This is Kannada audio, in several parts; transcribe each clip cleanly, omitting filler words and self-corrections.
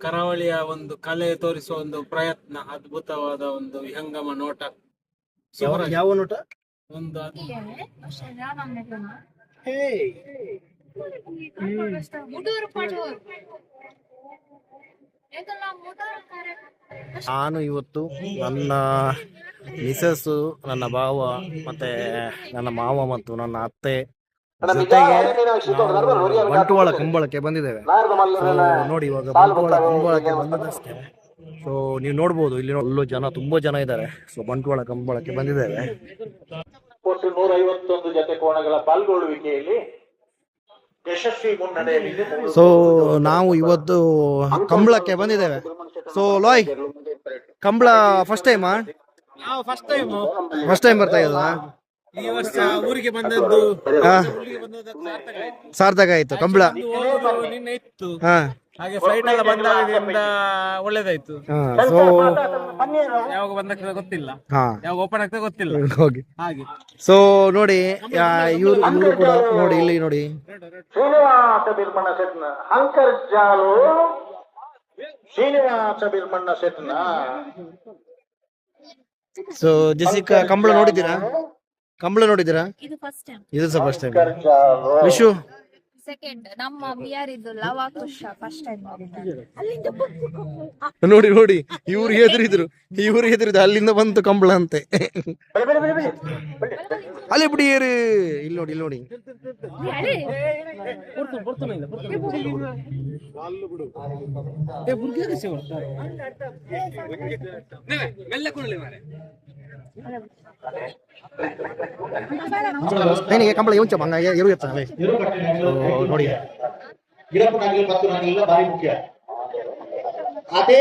ಕರಾವಳಿಯ ಒಂದು ಕಲೆ ತೋರಿಸುವ ಒಂದು ಪ್ರಯತ್ನ, ಅದ್ಭುತವಾದ ಒಂದು ವಿಹಂಗಮ ನೋಟ. ಯಾವ ನೋಟ? ಒಂದು ನಾನು ಇವತ್ತು ನನ್ನ ಮಿಸಸ್, ನನ್ನ ಭಾವ, ಮತ್ತೆ ನನ್ನ ಮಾವ ಮತ್ತು ನನ್ನ ಅತ್ತೆ ಜೊತೆಗೆ ಬಂಟ್ವಾಳ ಕಂಬಳಕ್ಕೆ ಬಂದಿದ್ದೇವೆ. ನೋಡಿ, ಇವಾಗ ಬಂಟ್ವಾಳ ಕಂಬಳಕ್ಕೆ ಬಂದದಷ್ಟೇ. ಸೊ ನೀವು ನೋಡ್ಬೋದು, ಇಲ್ಲಿ ಅಲ್ಲೂ ಜನ, ತುಂಬಾ ಜನ ಇದ್ದಾರೆ. ಸೊ ಬಂಟ್ವಾಳ ಕಂಬಳಕ್ಕೆ ಬಂದಿದ್ದೇವೆ. 151 ಜೊತೆ ಕೋಣಗಳ ಪಾಲ್ಗೊಳ್ಳುವಿಕೆಯಲ್ಲಿ ಯಶಸ್ವಿ ಮುನ್ನಡೆಯಲ್ಲಿ. ಸೊ ನಾವು ಇವತ್ತು ಕಂಬಳಕ್ಕೆ ಬಂದಿದ್ದೇವೆ. So Loy, Kambala first time ಬರ್ತಾ ಇದ್ದ? ಈ ವರ್ಷ ಊರಿಗೆ ಬಂದದ್ದು ಸಾರ್ಥಕ ಆಯ್ತು. ಕಂಬಳ ನಿನ್ನೆ ಇತ್ತು, ಹಾಗೆ ಫ್ಲೈಟ್ ಎಲ್ಲ ಬಂದಾಗಿಂದ ಒಳ್ಳೇದಾಯ್ತು. ಸೊ ಯಾವಾಗ ಬಂದ ಗೊತ್ತಿಲ್ಲ, ಯಾವಾಗ ಓಪನ್ ಆಗ್ತದೆ ಗೊತ್ತಿಲ್ಲ. ಹೋಗಿ ಹಾಗೆ ಸೊ ನೋಡಿ, ಇವರು ಕೂಡ ನೋಡಿ, ಇಲ್ಲಿ ನೋಡಿ, ಶ್ರೀನಿವಾಸ ಬಿರ್ಮಣ್ಣ ಸೆಟ್ನ ಅಂತರ್ಜಾಲು. ಶ್ರೀನಿವಾಸ ಬಿರ್ಮಣ್ಣ ಸೆಟ್ನ. ಸೊ ಜೆಸಿಕಾ, ಕಂಬಳ ನೋಡಿದ್ದೀರಾ? ಇದು ಫಸ್ಟ್ ಟೈಮ್. ಇದು ಸಹ ಫಸ್ಟ್ ಟೈಮ್. ವಿಶು ಸೆಕೆಂಡ್. ನಮ್ಮ ಬಿಆರ್ ಇದು ಲವಾಕುಶ ಫಸ್ಟ್ ಟೈಮ್. ನೋಡಿ, ಇವ್ರು ಹೆದರಿದ್ರು, ಅಲ್ಲಿಂದ ಬಂತು ಕಂಬಳ ಅಂತೆ. ಅಲ್ಲಿ ಬಿಡಿ, ಇಲ್ಲಿ ನೋಡಿ. ಕಂಬಳ ಇವಂಚ ಮಂಗ ಎರು ಎತ್ತಾನೆ ನೋಡಿ. ಗಿರಪ್ಪನಾಗಲಿ ಮತ್ತು ನಾನೆಲ್ಲ ಭಾರಿ ಮುಖ್ಯ. ಅದೇ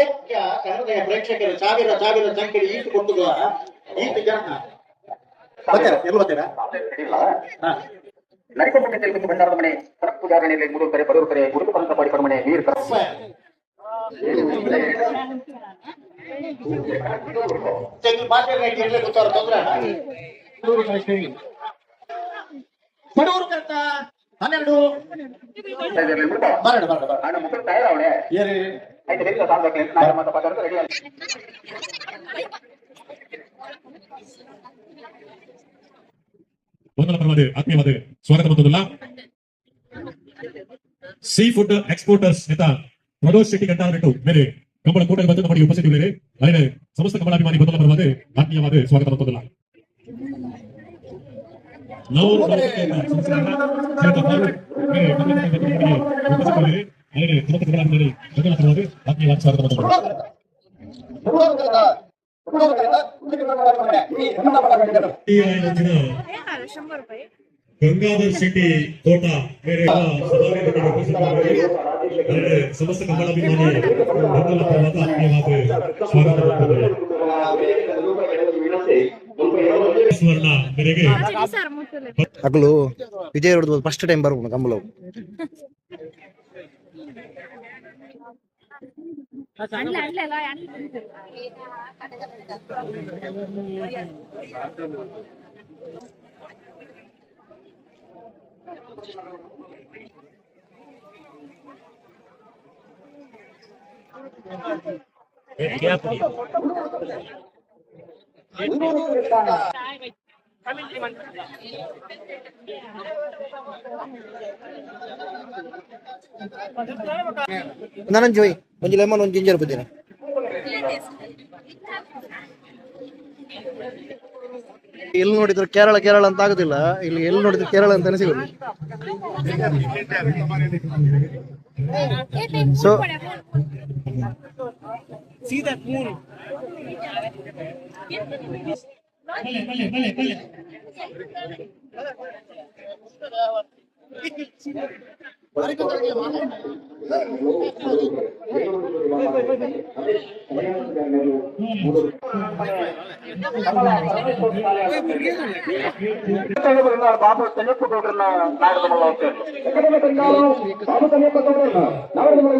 ಕನ್ನಡ ಪ್ರೇಕ್ಷಕರು ಸಾವಿರ ಸಂಖ್ಯೆಯಲ್ಲಿ ಈಟು ಕೊಟ್ಟು ಈಟು ಜನ ನಡಿಕೊಂಡ ತೆಲುಗು ಭಂಡಾರದ ಮನೆ ಪೂಜಾರಣೆಯಲ್ಲಿ ಮೂರು ಕರೆ ಬಡವರು ಕರೆ ಗುರುತು ಪಂಥ ಪಾಡಿ ಮನೆ ನೀರು ಗೊತ್ತಾರ ತೊಂದ್ರೆ ಬಡವರು ಕರ್ತ 12 ಮುಖ ತಯಾರವಳೆ ಆತ್ಮೀಯವಾದ ಸ್ವಾಗತ ಬಂದದಲ್ಲ. ಸೀ ಫುಡ್ ಎಕ್ಸ್ಪೋರ್ಟರ್ಸ್ ಅಂತ ಪ್ರದೋಷ್ ಶೆಟ್ಟಿ ಗಂಟಾಬಿಟ್ಟು ಬೇರೆ ಕಂಬಳ ಕೂಟಕ್ಕೆ ಬಂದು ನಮಗೆ ಉಪಸ್ಥಿತಿ ಬೇರೆ ಅದೇ ಸಮಸ್ತ ಕಂಬಳಾಭಿಮಾನಿ ಬಂದಲ್ಲ ಬರುವಾಗ ಆತ್ಮೀಯವಾದ ಸ್ವಾಗತ ಬಂದದಲ್ಲ. ನಾವು ಆತ್ಮೀಯವಾದ ಸ್ವಾಗತ ಬಂದದಲ್ಲ. ಗಂಗಾಧರ್ ಶೆಟ್ಟಿ ತೋಟ ಬೇರೆ ಸಮಸ್ತ ಕಂಬಳಾಭಿಮಾನಿ ಸ್ವಾಗತ ಮೇರೆಗೆ ಹಗಲು ವಿಜಯ ಹೊಡೆದು ಫಸ್ಟ್ ಟೈಮ್ ಬರ್ಬೋದು ಕಂಬಳವು. ನಾನು ಜೋಯ್ ಒಂದು ಲೆಮನ್ ಒಂದು ಜಿಂಜರ್ ಬುದ್ದಿನ ಎಲ್ಲಿ ನೋಡಿದ್ರು ಕೇರಳ ಅಂತ ಆಗುದಿಲ್ಲ. ಇಲ್ಲಿ ಎಲ್ಲಿ ನೋಡಿದ್ರು ಕೇರಳ ಅಂತಾನೆ ಸಿಗುದು. ಸೊ ಬಾಬು ಕನ್ಯಪ್ಪಗೌಡರನ್ನ ನಾಗರಮಲ್ಲ ಬಾಬು ಕನ್ಯಪ್ಪಗೌಡರನ್ನ ನಾಗರಮಲ್ಲ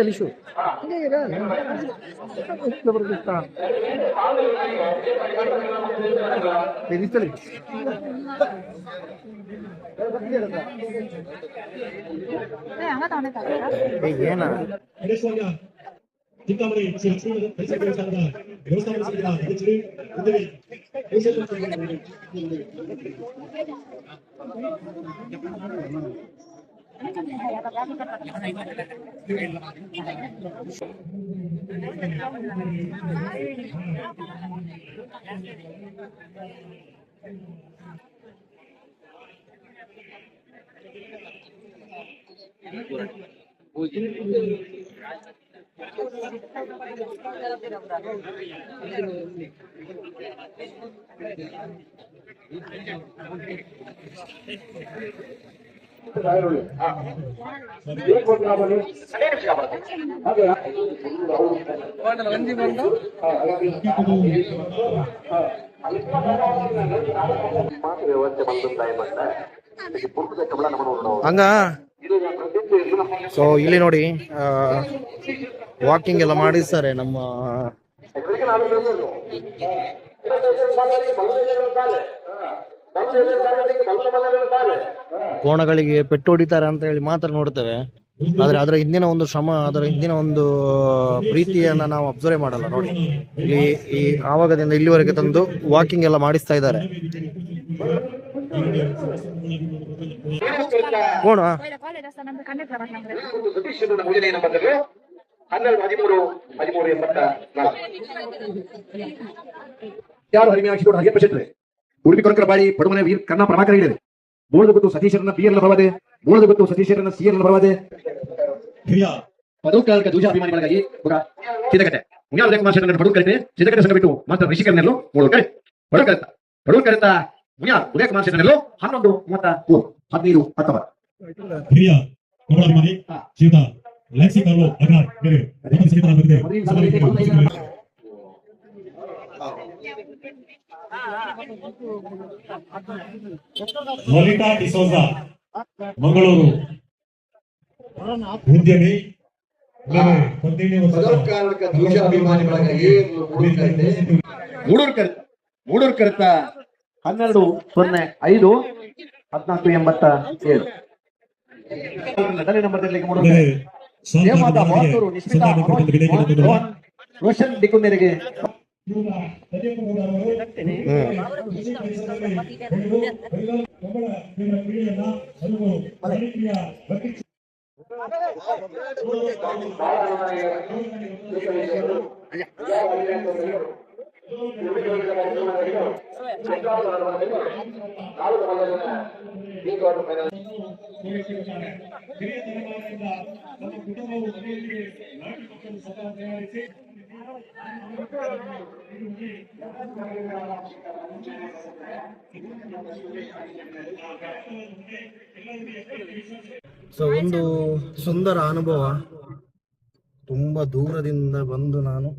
ಲಿಶು ಏನ ಗಣೇಶವಾಗ್ಯ ಚಿಂತಾಮಣಿ ಶ್ರೀ ಲಕ್ಷ್ಮೀ ನರಸಿಂಹ ದೇವಸ್ಥಾನದ ದೇವಸ್ಥಾನ ಸಮಿತಿಯ ಅಧ್ಯಕ್ಷರು ಉದ್ಯಮಿ ಹಂಗ ಸೊ ಇಲ್ಲಿ ನೋಡಿ ವಾಕಿಂಗ್ ಎಲ್ಲ ಮಾಡಿಸ್ತಾರೆ ನಮ್ಮ ಕೋಣಗಳಿಗೆ ಪೆಟ್ಟು ಹೊಡಿತಾರೆ ಅಂತ ಹೇಳಿ ಮಾತ್ರ ನೋಡ್ತೇವೆ, ಆದ್ರೆ ಅದರ ಹಿಂದಿನ ಒಂದು ಶ್ರಮ, ಅದರ ಹಿಂದಿನ ಒಂದು ಪ್ರೀತಿಯನ್ನ ನಾವು ಅಬ್ಸರ್ವ್ ಮಾಡಲ್ಲ ನೋಡಿ. ಇಲ್ಲಿ ಈ ಆವಾಗದಿಂದ ಇಲ್ಲಿವರೆಗೆ ತಂದು ವಾಕಿಂಗ್ ಎಲ್ಲ ಮಾಡಿಸ್ತಾ ಇದ್ದಾರೆ. ಕೋಣ ಯಾರು ಹರಿಮೀನಾಕ್ಷಿ ಹಾಗೆ ಪಶೆಟ್ರೆ ಉಡುಪಿ ಕೊರಕರ ಬಾಳಿ ಪಡುಮನೆ ವೀರ್ ಕನ್ನ ಪ್ರಭಾಕರ ಹೇಳಿದೆ. ಮೂಳದ ಗೊತ್ತು ಸತೀಶರನ್ನ ಪಿಯರ್ನ ಬರವಾದೆ, ಮೂಳದ ಗೊತ್ತು ಸತೀಶರನ್ನ ಸಿಯರ್ನ ಬರವಾದೆ. ಪದೋಕಾಲಕ ದೂಜ ಅಭಿಮಾನಿಗಳಿಗಾಗಿ ಚಿದಕಟ್ಟೆ ಮುನಿಯಾಲ ಉದಯಕುಮಾರ್ ಶೆಟ್ಟರ್ ಪಡುಕಟ್ಟೆ ಚಿದಕಟ್ಟೆ ಸಂಘ ಬಿಟ್ಟು ಮಾತ್ರ ಋಷಿಕರನ್ನೆಲ್ಲೂ ಮೂಡೋಕೆ ಪಡುಕರೆತ ಮುನಿಯಾಲ ಉದಯಕುಮಾರ್ ಶೆಟ್ಟರ್ನೆಲ್ಲೂ 11:33 15:19 ಹಿರಿಯ ಕಬಡ್ಡಿ ಶ್ರೀಯುತ ಲ್ಯಾಕ್ಸಿ ಕಾರ್ಲೋ ಅಗ್ನಾರ್ ಬೇರೆ ಸಹಿತರಾಗಿದ್ದೆ. ಲಲಿತಾ ಡಿಸೋಜಾ ಮಂಗಳೂರು ಉದ್ಯಮಿ ಮೂಡೂರ್ ಕರೆತ 12:05 14:87 ರೋಷನ್ ಡಿಕುಂದೇರಿಗೆ ಸೊ ಒಂದು ಸುಂದರ ಅನುಭವ. ತುಂಬಾ ದೂರದಿಂದ ಬಂದು ನಾನು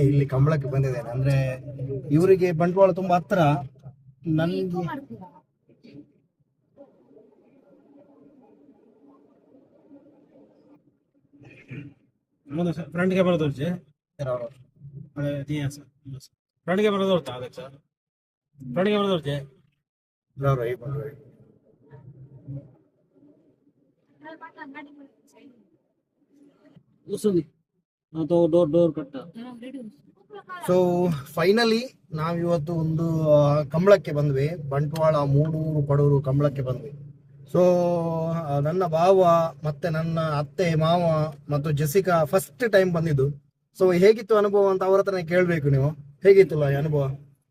ಇಲ್ಲಿ ಕಂಬಳಕ್ಕೆ ಬಂದಿದ್ದೇನೆ. ಅಂದ್ರೆ ಇವರಿಗೆ ಬಂಟ್ವಾಳ ತುಂಬಾ ಹತ್ರ, ನನ್ಗೆ ಫ್ರಂಟ್ ಕ್ಯಾಮರಾ ತೋರಿಸಿ ಫ್ರಂಟ್ ಕ್ಯಾಮರಾ ತೋರ್ತಾ ಅದಕ್ಕೆ ಸರ್ ಫ್ರಂಟ್ ಕ್ಯಾಮರಾ ತೋರಿಸಿ ಡೋರ್ ಕಟ್ಟ. ಸೊ ಫೈನಲಿ ನಾವಿವತ್ತು ಒಂದು ಕಂಬಳಕ್ಕೆ ಬಂದ್ವಿ, ಬಂಟ್ವಾಳ ಮೂಡೂರು ಪಡೂರು ಕಂಬಳಕ್ಕೆ ಬಂದ್ವಿ. ಸೊ ನನ್ನ ಭಾವ ಮತ್ತೆ ನನ್ನ ಅತ್ತೆ ಮಾವ ಮತ್ತು ಜೆಸಿಕಾ ಫಸ್ಟ್ ಟೈಮ್ ಬಂದಿದ್ದು. ಸೊ ಹೇಗಿತ್ತು ಅನುಭವ ಅಂತ ಅವ್ರ ಹತ್ರನೇ ಕೇಳ್ಬೇಕು ನೀವು. ಹೇಗಿತ್ತು ಈ ಅನುಭವ?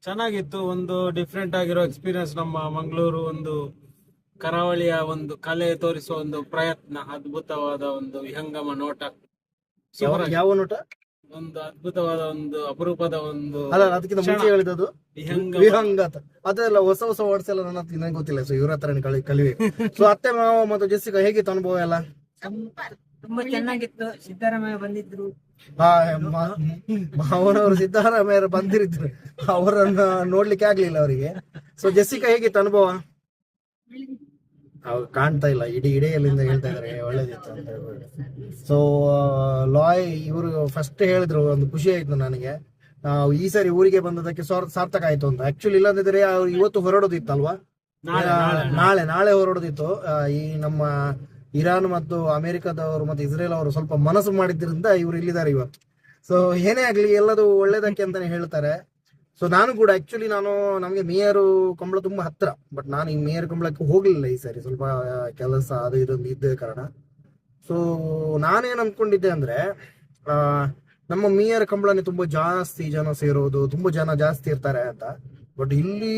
ಚೆನ್ನಾಗಿತ್ತು. ಒಂದು ಡಿಫ್ರೆಂಟ್ ಆಗಿರೋ ಎಕ್ಸ್ಪೀರಿಯನ್ಸ್. ನಮ್ಮ ಮಂಗಳೂರು ಒಂದು ಕರಾವಳಿಯ ಒಂದು ಕಲೆ ತೋರಿಸುವ ಒಂದು ಪ್ರಯತ್ನ, ಅದ್ಭುತವಾದ ಒಂದು ವಿಹಂಗಮ ನೋಟ. ಯಾವ ನೋಟ? ಒಂದು ಅದ್ಭುತವಾದ ಒಂದು ಅಪರೂಪದ ಒಂದು ಅಲ್ಲ, ಅದಕ್ಕಿಂತ ಮುಂಚೆ ಹೇಳಿದ್ದು ವಿಹಂಗಮ. ವಿಹಂಗತ. ಅದೆಲ್ಲ ಹೊಸ ಹೊಸ ವರ್ಡ್ಸ್ ಎಲ್ಲ ನನ್ನ ಹತ್ರ ನನಗೆ ಗೊತ್ತಿಲ್ಲ. ಸೊ ಇವ್ರ ಹತ್ರ ಕಲಿಬೇಕು. ಸೊ ಅತ್ತೆ ಮಾವ ಮತ್ತು ಜೆಸಿಕಾ ಹೇಗಿತ್ತು ಅನುಭವ ಎಲ್ಲ? ತುಂಬಾ ಚೆನ್ನಾಗಿತ್ತು. ಸಿದ್ದರಾಮಯ್ಯ ಬಂದಿದ್ರು. ಮಾವನವರು ಸಿದ್ದರಾಮಯ್ಯ ಬಂದಿರಿದ್ರು, ಅವರನ್ನ ನೋಡ್ಲಿಕ್ಕೆ ಆಗ್ಲಿಲ್ಲ ಅವರಿಗೆ. ಸೊ ಜೆಸಿಕಾ ಹೇಗಿತ್ತು ಅನುಭವ? ಅವ್ರು ಕಾಣ್ತಾ ಇಲ್ಲ, ಇಡೆಯಲ್ಲಿಂದ ಹೇಳ್ತಾ ಇದಾರೆ ಒಳ್ಳೇದಿತ್ತು ಅಂತ ಹೇಳ್ಬಿಟ್ಟು. ಸೊ ಲಾಯ್ ಇವರು ಫಸ್ಟ್ ಹೇಳಿದ್ರು, ಒಂದು ಖುಷಿ ಆಯ್ತು ನನಗೆ. ಈ ಸಾರಿ ಊರಿಗೆ ಬಂದದಕ್ಕೆ ಸಾರ್ಥಕ ಆಯ್ತು ಅಂತ. ಆಕ್ಚುಲಿ ಇಲ್ಲದಿದ್ರೆ ಅವ್ರು ಇವತ್ತು ಹೊರಡೋದಿತ್ತಲ್ವಾ, ನಾಳೆ ಹೊರಡೋದಿತ್ತು. ಈ ನಮ್ಮ ಇರಾನ್ ಮತ್ತು ಅಮೆರಿಕದವರು ಮತ್ತು ಇಸ್ರೇಲ್ ಅವರು ಸ್ವಲ್ಪ ಮನಸ್ಸು ಮಾಡಿದ್ರಿಂದ ಇವರು ಇಲ್ಲಿದ್ದಾರೆ ಇವತ್ತು. ಸೊ ಏನೇ ಆಗ್ಲಿ ಎಲ್ಲದು ಒಳ್ಳೇದಕ್ಕೆ ಅಂತಾನೆ ಹೇಳ್ತಾರೆ. ಸೊ ನಾನು ಕೂಡ ಆಕ್ಚುಲಿ ನಮಗೆ ಮೇಯರು ಕಂಬಳ ತುಂಬಾ ಹತ್ರ, ಬಟ್ ನಾನು ಈ ಮೇಯರ್ ಕಂಬಳಕ್ಕೆ ಹೋಗ್ಲಿಲ್ಲ ಈ ಸಾರಿ, ಸ್ವಲ್ಪ ಕೆಲಸ ಅದು ಇದೊಂದು ಇದ್ದ ಕಾರಣ. ಸೊ ನಾನೇನ್ ಅನ್ಕೊಂಡಿದ್ದೆ ಅಂದ್ರೆ ನಮ್ಮ ಮೇಯರ್ ಕಂಬಳನೇ ತುಂಬಾ ಜಾಸ್ತಿ ಜನ ಸೇರೋದು, ತುಂಬಾ ಜನ ಜಾಸ್ತಿ ಇರ್ತಾರೆ ಅಂತ. ಬಟ್ ಇಲ್ಲಿ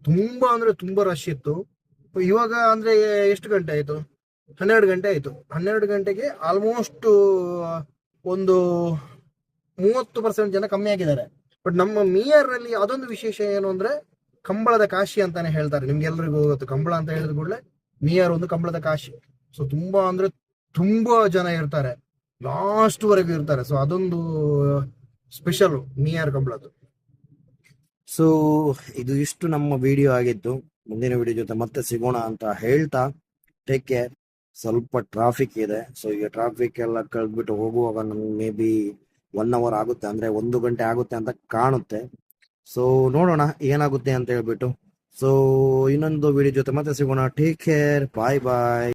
ತುಂಬಾ ಅಂದ್ರೆ ತುಂಬಾ ರಶ್ ಇತ್ತು. ಇವಾಗ ಅಂದ್ರೆ ಎಷ್ಟು ಗಂಟೆ ಆಯ್ತು? 12 ಗಂಟೆ ಆಯ್ತು. 12 ಗಂಟೆಗೆ ಆಲ್ಮೋಸ್ಟ್ ಒಂದು 30% ಜನ ಕಮ್ಮಿ ಆಗಿದ್ದಾರೆ. ಬಟ್ ನಮ್ಮ ಮೇಯರ್ ಅಲ್ಲಿ ಅದೊಂದು ವಿಶೇಷ ಏನು ಅಂದ್ರೆ ಕಂಬಳದ ಕಾಶಿ ಅಂತಾನೆ ಹೇಳ್ತಾರೆ. ನಿಮ್ಗೆ ಎಲ್ರಿಗೂ ಗೊತ್ತು, ಕಂಬಳ ಅಂತ ಹೇಳಿದ ಕೂಡಲೇ ಮೇಯರ್ ಒಂದು ಕಂಬಳದ ಕಾಶಿ. ಸೊ ತುಂಬಾ ಅಂದ್ರೆ ತುಂಬಾ ಜನ ಇರ್ತಾರೆ, ಲಾಸ್ಟ್ ವರೆಗೂ ಇರ್ತಾರೆ. ಸೊ ಅದೊಂದು ಸ್ಪೆಷಲ್ ಮೇಯರ್ ಕಂಬಳದ್ದು. ಸೊ ಇದು ಇಷ್ಟು ನಮ್ಮ ವಿಡಿಯೋ ಆಗಿತ್ತು. ಮುಂದಿನ ವಿಡಿಯೋ ಜೊತೆ ಮತ್ತೆ ಸಿಗೋಣ ಅಂತ ಹೇಳ್ತಾ ಟೇಕ್ ಕೇರ್. ಸ್ವಲ್ಪ ಟ್ರಾಫಿಕ್ ಇದೆ. ಸೊ ಈಗ ಟ್ರಾಫಿಕ್ ಎಲ್ಲ ಕಳೆದ್ಬಿಟ್ಟು ಹೋಗುವಾಗ ನಮ್ಗೆ ಮೇ ಬಿ 1 hour ಆಗುತ್ತೆ, ಅಂದ್ರೆ 1 ಗಂಟೆ ಆಗುತ್ತೆ ಅಂತ ಕಾಣುತ್ತೆ. ಸೊ ನೋಡೋಣ ಏನಾಗುತ್ತೆ ಅಂತ ಹೇಳ್ಬಿಟ್ಟು. ಸೊ ಇನ್ನೊಂದು ವಿಡಿಯೋ ಜೊತೆ ಮತ್ತೆ ಸಿಗೋಣ. ಟೇಕ್ ಕೇರ್, ಬಾಯ್ ಬಾಯ್.